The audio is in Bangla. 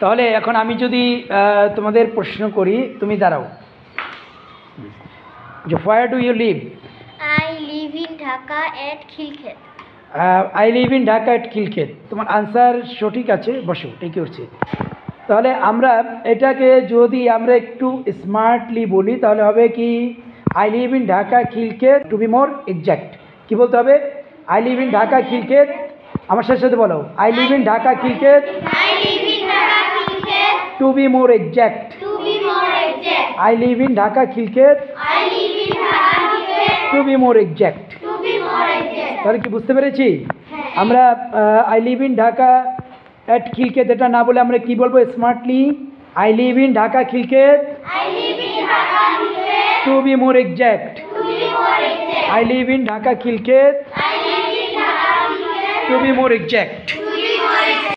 তাহলে এখন আমি যদি তোমাদের প্রশ্ন করি, তুমি দাঁড়াও, যে where do you live? I live in Dhaka at Khilkhet. I live in Dhaka at Khilkhet. তোমার আনসার সঠিক আছে, বসো, ঠিক হচ্ছে। তাহলে আমরা এটাকে যদি আমরা একটু স্মার্টলি বলি তাহলে হবে কি, I live in Dhaka Khilkhet, to be more exact. কী বলতে হবে? I live in Dhaka Khilkhet. আমার সাথে বলো, I live in Dhaka Khilkhet, to be more exact. I live in Dhaka Khilkhet, to be more exact. তাহলে কি বুঝতে পেরেছি? আমরা I live in Dhaka at Khilkhet এটা না বলে আমরা কি বলবো smartly? I live in Dhaka Khilkhet, to be more exact. I live in Dhaka Khilkhet, to be more exact.